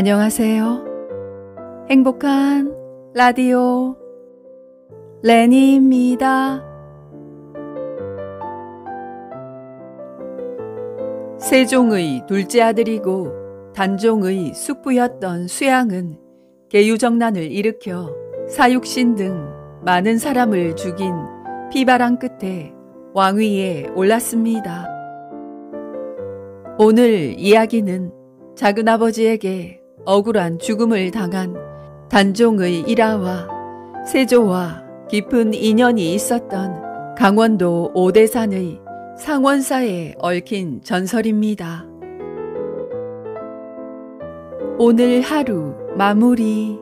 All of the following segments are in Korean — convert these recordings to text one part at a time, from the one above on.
안녕하세요. 행복한 라디오 레니입니다. 세종의 둘째 아들이고 단종의 숙부였던 수양은 계유정난을 일으켜 사육신 등 많은 사람을 죽인 피바람 끝에 왕위에 올랐습니다. 오늘 이야기는 작은아버지에게 억울한 죽음을 당한 단종의 일화와 세조와 깊은 인연이 있었던 강원도 오대산의 상원사에 얽힌 전설입니다. 오늘 하루 마무리.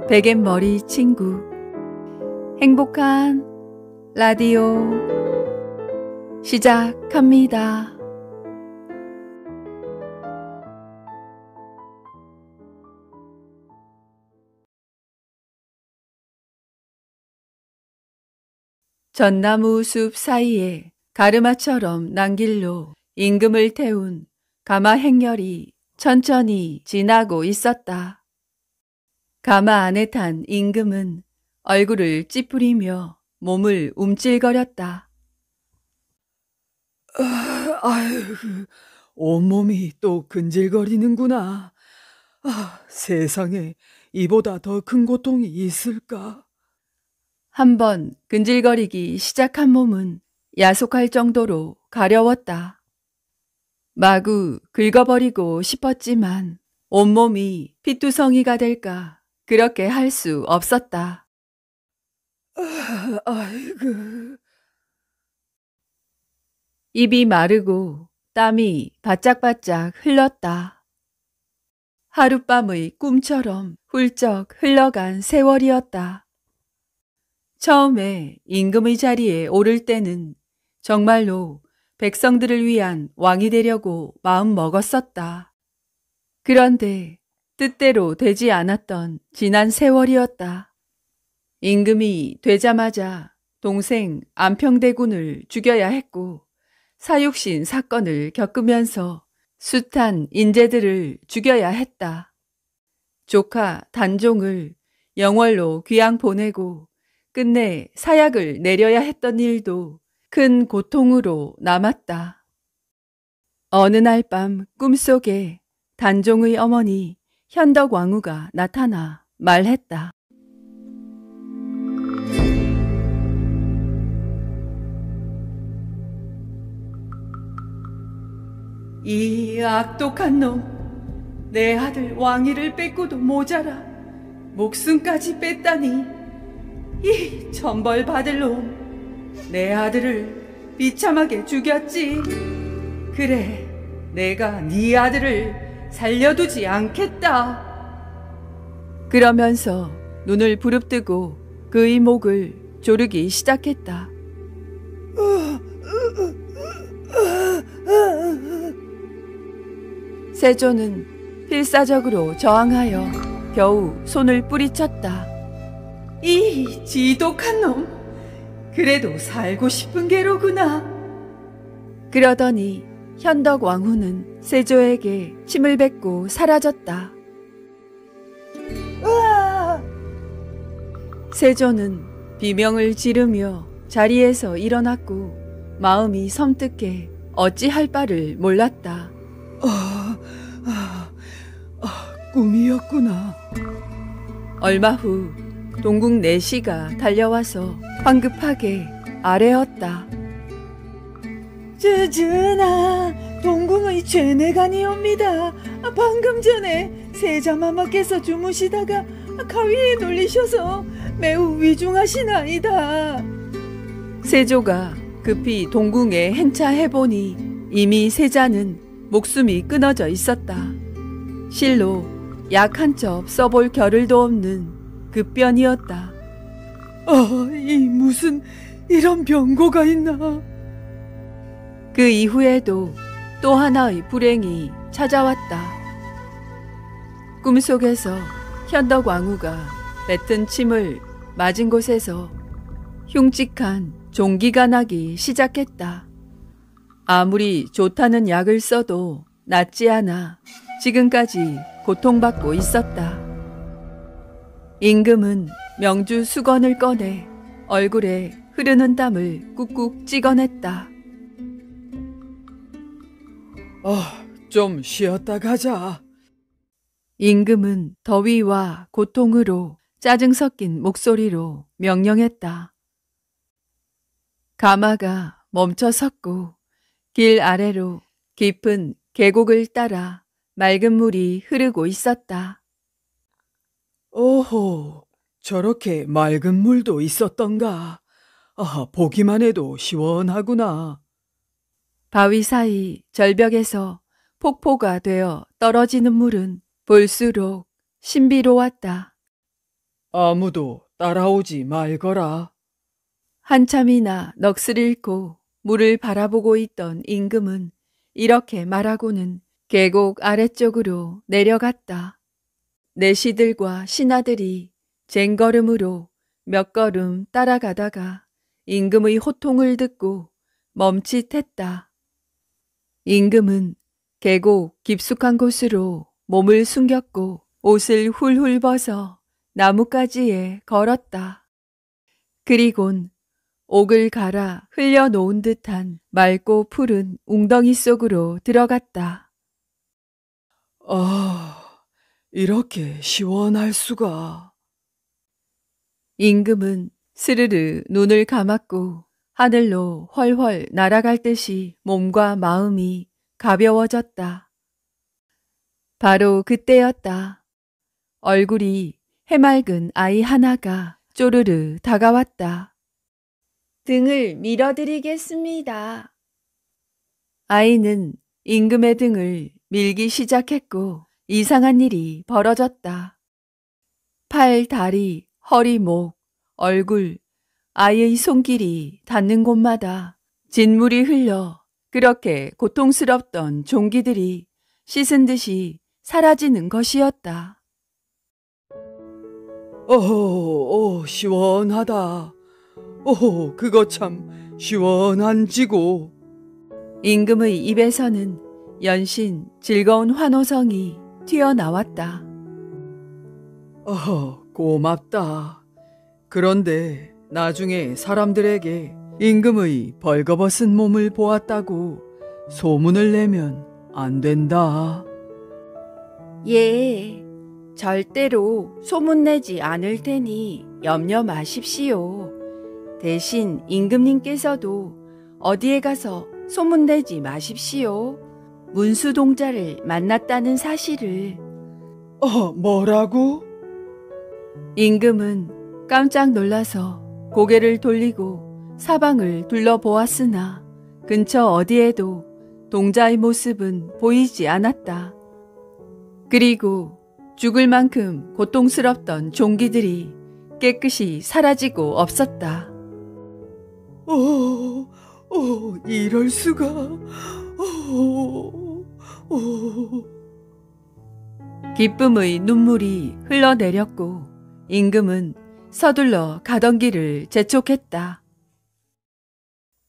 베갯머리 친구 행복한 라디오 시작합니다. 전나무 숲 사이에 가르마처럼 난 길로 임금을 태운 가마 행렬이 천천히 지나고 있었다. 가마 안에 탄 임금은 얼굴을 찌푸리며 몸을 움찔거렸다. 아유, 온몸이 또 근질거리는구나. 세상에 이보다 더 큰 고통이 있을까? 한번 근질거리기 시작한 몸은 야속할 정도로 가려웠다. 마구 긁어버리고 싶었지만 온몸이 피투성이가 될까 그렇게 할 수 없었다. 아이고. 입이 마르고 땀이 바짝바짝 흘렀다. 하룻밤의 꿈처럼 훌쩍 흘러간 세월이었다. 처음에 임금의 자리에 오를 때는 정말로 백성들을 위한 왕이 되려고 마음 먹었었다. 그런데 뜻대로 되지 않았던 지난 세월이었다. 임금이 되자마자 동생 안평대군을 죽여야 했고 사육신 사건을 겪으면서 숱한 인재들을 죽여야 했다. 조카 단종을 영월로 귀양 보내고 끝내 사약을 내려야 했던 일도 큰 고통으로 남았다. 어느 날 밤 꿈속에 단종의 어머니 현덕왕후가 나타나 말했다. 이 악독한 놈, 내 아들 왕위를 뺏고도 모자라 목숨까지 뺐다니 이 천벌 받을 놈, 내 아들을 비참하게 죽였지. 그래, 내가 네 아들을 살려두지 않겠다. 그러면서 눈을 부릅뜨고 그의 목을 조르기 시작했다. 세조는 필사적으로 저항하여 겨우 손을 뿌리쳤다. 이 지독한 놈, 그래도 살고 싶은 게로구나. 그러더니 현덕왕후는 세조에게 침을 뱉고 사라졌다. 으아! 세조는 비명을 지르며 자리에서 일어났고 마음이 섬뜩해 어찌할 바를 몰랐다. 꿈이었구나. 얼마 후 동국 내시가 달려와서 황급하게 아뢰었다. 전하, 동궁의 죄내간이옵니다. 방금 전에 세자마마께서 주무시다가 가위에 눌리셔서 매우 위중하시나이다. 세조가 급히 동궁에 행차해보니 이미 세자는 목숨이 끊어져 있었다. 실로 약 한 첩 써볼 겨를도 없는 급변이었다. 이 무슨 이런 병고가 있나? 그 이후에도 또 하나의 불행이 찾아왔다. 꿈속에서 현덕왕후가 뱉은 침을 맞은 곳에서 흉측한 종기가 나기 시작했다. 아무리 좋다는 약을 써도 낫지 않아 지금까지 고통받고 있었다. 임금은 명주 수건을 꺼내 얼굴에 흐르는 땀을 꾹꾹 찍어냈다. 좀 쉬었다 가자. 임금은 더위와 고통으로 짜증 섞인 목소리로 명령했다. 가마가 멈춰 섰고 길 아래로 깊은 계곡을 따라 맑은 물이 흐르고 있었다. 오호, 저렇게 맑은 물도 있었던가. 보기만 해도 시원하구나. 바위 사이 절벽에서 폭포가 되어 떨어지는 물은 볼수록 신비로웠다. 아무도 따라오지 말거라. 한참이나 넋을 잃고 물을 바라보고 있던 임금은 이렇게 말하고는 계곡 아래쪽으로 내려갔다. 내시들과 신하들이 쟁걸음으로 몇 걸음 따라가다가 임금의 호통을 듣고 멈칫했다. 임금은 계곡 깊숙한 곳으로 몸을 숨겼고 옷을 훌훌 벗어 나뭇가지에 걸었다. 그리곤 옥을 갈아 흘려놓은 듯한 맑고 푸른 웅덩이 속으로 들어갔다. 이렇게 시원할 수가. 임금은 스르르 눈을 감았고 하늘로 훨훨 날아갈 듯이 몸과 마음이 가벼워졌다. 바로 그때였다. 얼굴이 해맑은 아이 하나가 쪼르르 다가왔다. 등을 밀어드리겠습니다. 아이는 임금의 등을 밀기 시작했고 이상한 일이 벌어졌다. 팔, 다리, 허리, 목, 얼굴, 아이의 손길이 닿는 곳마다 진물이 흘러 그렇게 고통스럽던 종기들이 씻은 듯이 사라지는 것이었다. 시원하다. 그거 참 시원한 지고. 임금의 입에서는 연신 즐거운 환호성이 튀어나왔다. 고맙다. 그런데 나중에 사람들에게 임금의 벌거벗은 몸을 보았다고 소문을 내면 안 된다. 예, 절대로 소문내지 않을 테니 염려 마십시오. 대신 임금님께서도 어디에 가서 소문내지 마십시오. 문수동자를 만났다는 사실을. 뭐라고? 임금은 깜짝 놀라서 고개를 돌리고 사방을 둘러보았으나 근처 어디에도 동자의 모습은 보이지 않았다. 그리고 죽을 만큼 고통스럽던 종기들이 깨끗이 사라지고 없었다. 이럴 수가. 기쁨의 눈물이 흘러내렸고 임금은 서둘러 가던 길을 재촉했다.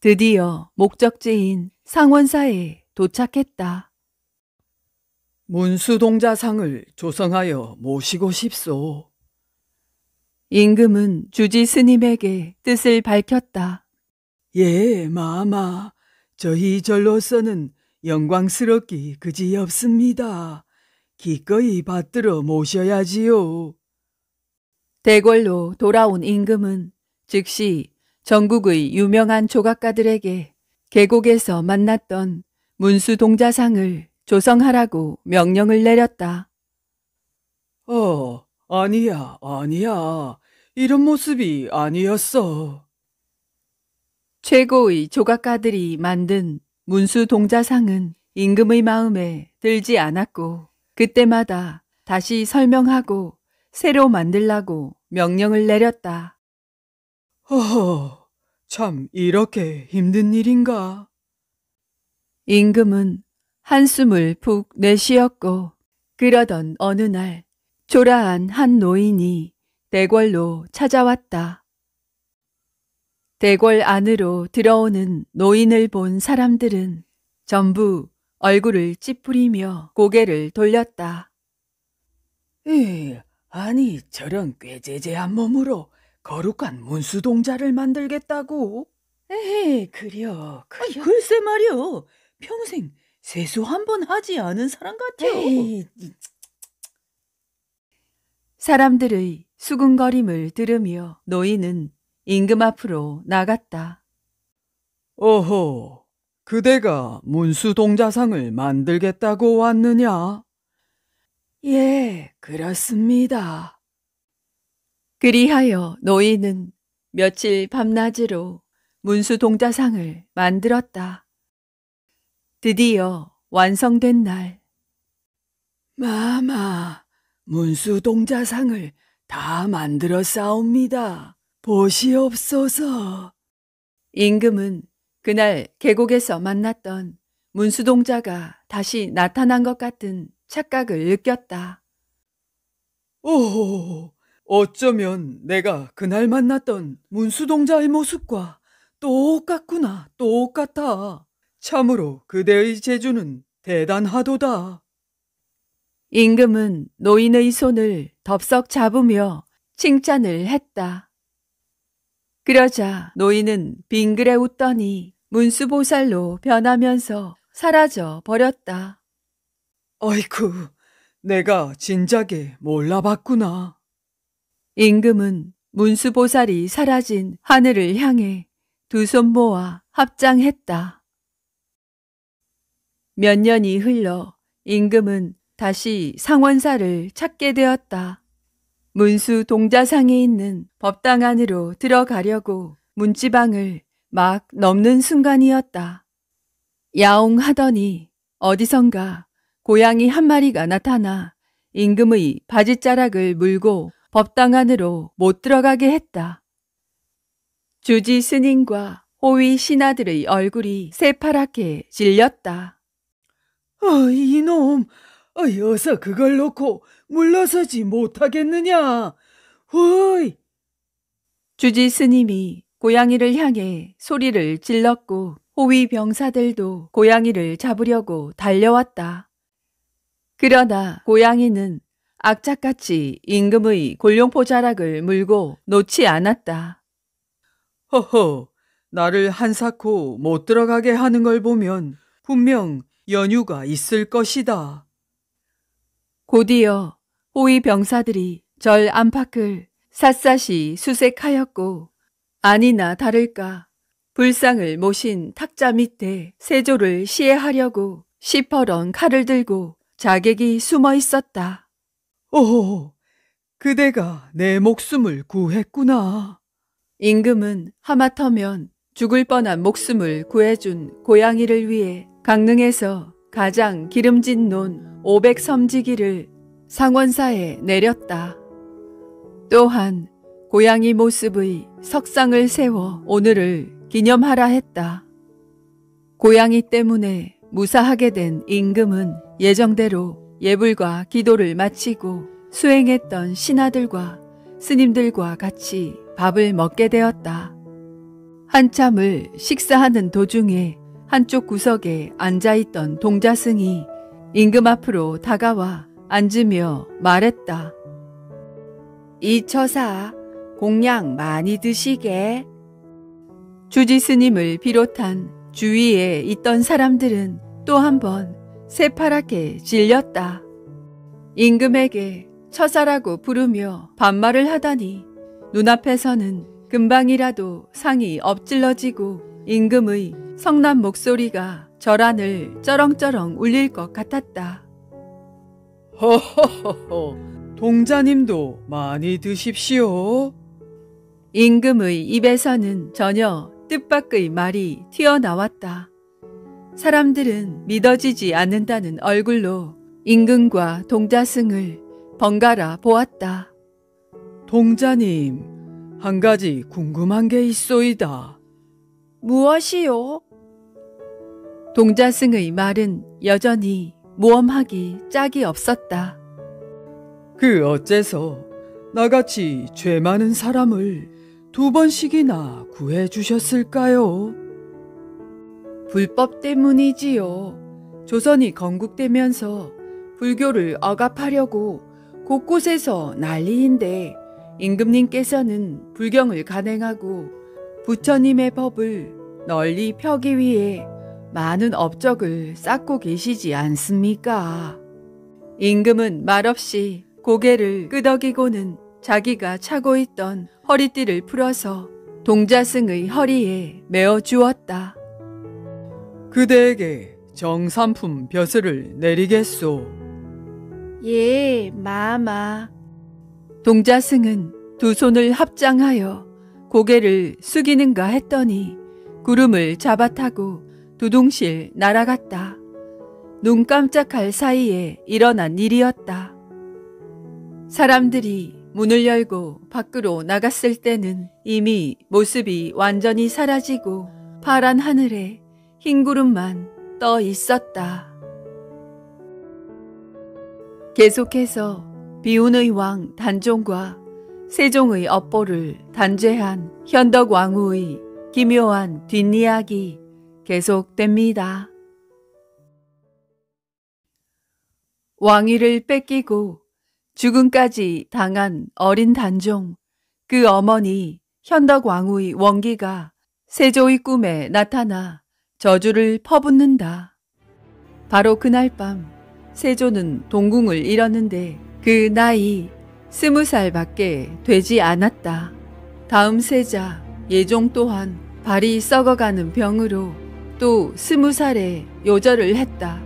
드디어 목적지인 상원사에 도착했다. 문수동자상을 조성하여 모시고 싶소. 임금은 주지 스님에게 뜻을 밝혔다. 예, 마마. 저희 절로서는 영광스럽기 그지없습니다. 기꺼이 받들어 모셔야지요. 대궐로 돌아온 임금은 즉시 전국의 유명한 조각가들에게 계곡에서 만났던 문수동자상을 조성하라고 명령을 내렸다. 아니야. 이런 모습이 아니었어. 최고의 조각가들이 만든 문수동자상은 임금의 마음에 들지 않았고 그때마다 다시 설명하고 새로 만들라고 명령을 내렸다. 참 이렇게 힘든 일인가? 임금은 한숨을 푹 내쉬었고 그러던 어느 날 초라한 한 노인이 대궐로 찾아왔다. 대궐 안으로 들어오는 노인을 본 사람들은 전부 얼굴을 찌푸리며 고개를 돌렸다. 아니 저런 꾀재재한 몸으로 거룩한 문수동자를 만들겠다고? 에헤, 그려. 글쎄 말이여. 평생 세수 한 번 하지 않은 사람 같아요. 사람들의 수군거림을 들으며 노인은 임금 앞으로 나갔다. 어허, 그대가 문수동자상을 만들겠다고 왔느냐? 예, 그렇습니다. 그리하여 노인은 며칠 밤낮으로 문수동자상을 만들었다. 드디어 완성된 날, 마마, 문수동자상을 다 만들어 싸웁니다. 보시옵소서. 임금은 그날 계곡에서 만났던 문수동자가 다시 나타난 것 같은 착각을 느꼈다. 오, 어쩌면 내가 그날 만났던 문수동자의 모습과 똑같구나, 똑같아. 참으로 그대의 재주는 대단하도다. 임금은 노인의 손을 덥석 잡으며 칭찬을 했다. 그러자 노인은 빙그레 웃더니 문수보살로 변하면서 사라져 버렸다. 아이쿠, 내가 진작에 몰라봤구나. 임금은 문수보살이 사라진 하늘을 향해 두 손 모아 합장했다. 몇 년이 흘러 임금은 다시 상원사를 찾게 되었다. 문수 동자상에 있는 법당 안으로 들어가려고 문지방을 막 넘는 순간이었다. 야옹하더니 어디선가 고양이 한 마리가 나타나 임금의 바지자락을 물고 법당 안으로 못 들어가게 했다. 주지 스님과 호위 신하들의 얼굴이 새파랗게 질렸다. 이놈, 어서 그걸 놓고 물러서지 못하겠느냐? 허이! 주지 스님이 고양이를 향해 소리를 질렀고 호위 병사들도 고양이를 잡으려고 달려왔다. 그러나 고양이는 악착같이 임금의 골룡포 자락을 물고 놓지 않았다. 허허, 나를 한사코 못 들어가게 하는 걸 보면 분명 연유가 있을 것이다. 곧이어 호위 병사들이 절 안팎을 샅샅이 수색하였고 아니나 다를까 불상을 모신 탁자 밑에 세조를 시해하려고 시퍼런 칼을 들고 자객이 숨어 있었다. 오, 그대가 내 목숨을 구했구나. 임금은 하마터면 죽을 뻔한 목숨을 구해준 고양이를 위해 강릉에서 가장 기름진 논 500섬지기를 상원사에 내렸다. 또한 고양이 모습의 석상을 세워 오늘을 기념하라 했다. 고양이 때문에 무사하게 된 임금은 예정대로 예불과 기도를 마치고 수행했던 신하들과 스님들과 같이 밥을 먹게 되었다. 한참을 식사하는 도중에 한쪽 구석에 앉아있던 동자승이 임금 앞으로 다가와 앉으며 말했다. 이 처사, 공양 많이 드시게. 주지 스님을 비롯한 주위에 있던 사람들은 또 한 번 새파랗게 질렸다. 임금에게 처사라고 부르며 반말을 하다니 눈앞에서는 금방이라도 상이 엎질러지고 임금의 성난 목소리가 절안을 쩌렁쩌렁 울릴 것 같았다. 허허허허, 동자님도 많이 드십시오. 임금의 입에서는 전혀 뜻밖의 말이 튀어나왔다. 사람들은 믿어지지 않는다는 얼굴로 임금과 동자승을 번갈아 보았다. 동자님, 한 가지 궁금한 게 있소이다. 무엇이요? 동자승의 말은 여전히 모험하기 짝이 없었다. 그 어째서 나같이 죄 많은 사람을 2번씩이나 구해 주셨을까요? 불법 때문이지요. 조선이 건국되면서 불교를 억압하려고 곳곳에서 난리인데 임금님께서는 불경을 간행하고 부처님의 법을 널리 펴기 위해 많은 업적을 쌓고 계시지 않습니까? 임금은 말없이 고개를 끄덕이고는 자기가 차고 있던 허리띠를 풀어서 동자승의 허리에 메어 주었다. 그대에게 정삼품 벼슬을 내리겠소. 예, 마마. 동자승은 두 손을 합장하여 고개를 숙이는가 했더니 구름을 잡아타고 두둥실 날아갔다. 눈 깜짝할 사이에 일어난 일이었다. 사람들이 문을 열고 밖으로 나갔을 때는 이미 모습이 완전히 사라지고 파란 하늘에 흰 구름만 떠 있었다. 계속해서 비운의 왕 단종과 세종의 업보를 단죄한 현덕왕후의 기묘한 뒷이야기 계속됩니다. 왕위를 뺏기고 죽음까지 당한 어린 단종, 그 어머니 현덕왕후의 원기가 세조의 꿈에 나타나 저주를 퍼붓는다. 바로 그날 밤 세조는 동궁을 잃었는데 그 나이 20살밖에 되지 않았다. 다음 세자 예종 또한 발이 썩어가는 병으로 또 20살에 요절을 했다.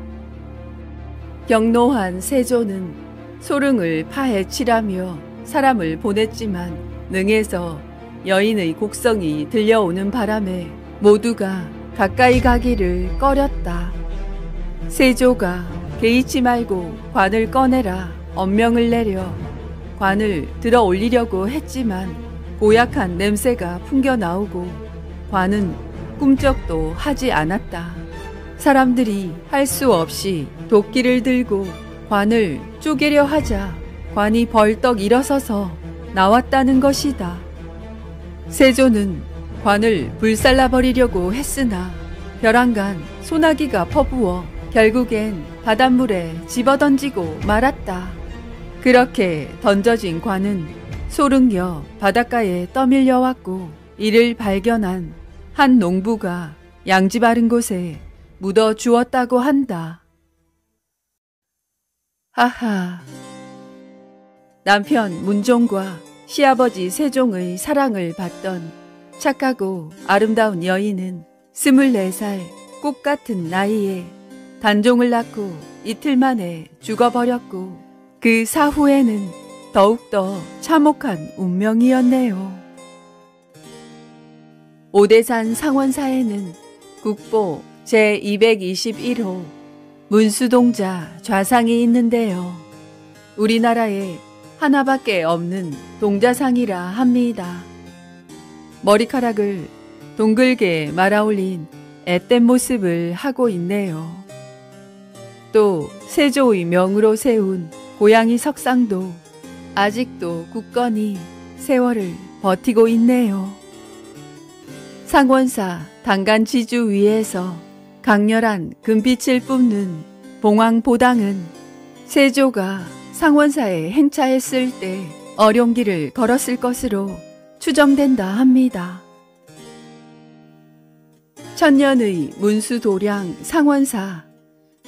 경노한 세조는 소릉을 파헤치라며 사람을 보냈지만 능에서 여인의 곡성이 들려오는 바람에 모두가 가까이 가기를 꺼렸다. 세조가 개의치 말고 관을 꺼내라 엄명을 내려 관을 들어 올리려고 했지만 고약한 냄새가 풍겨나오고 관은 꿈쩍도 하지 않았다. 사람들이 할 수 없이 도끼를 들고 관을 쪼개려 하자 관이 벌떡 일어서서 나왔다는 것이다. 세조는 관을 불살라버리려고 했으나 벼랑간 소나기가 퍼부어 결국엔 바닷물에 집어던지고 말았다. 그렇게 던져진 관은 소릉여 바닷가에 떠밀려왔고 이를 발견한 한 농부가 양지 바른 곳에 묻어 주었다고 한다. 하하. 남편 문종과 시아버지 세종의 사랑을 받던 착하고 아름다운 여인은 24살 꽃 같은 나이에 단종을 낳고 이틀 만에 죽어버렸고 그 사후에는 더욱더 참혹한 운명이었네요. 오대산 상원사에는 국보 제221호 문수동자 좌상이 있는데요. 우리나라에 하나밖에 없는 동자상이라 합니다. 머리카락을 동글게 말아올린 앳된 모습을 하고 있네요. 또 세조의 명으로 세운 고양이 석상도 아직도 굳건히 세월을 버티고 있네요. 상원사 단간지주 위에서 강렬한 금빛을 뿜는 봉황보당은 세조가 상원사에 행차했을 때 어룡길을 걸었을 것으로 추정된다 합니다. 천년의 문수도량 상원사,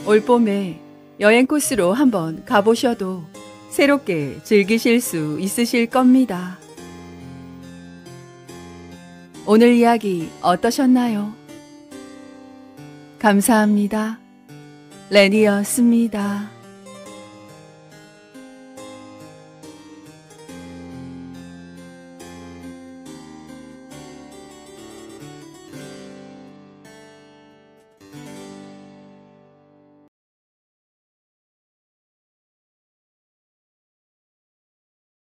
올봄에 여행 코스로 한번 가보셔도 새롭게 즐기실 수 있으실 겁니다. 오늘 이야기 어떠셨나요? 감사합니다. 레니였습니다.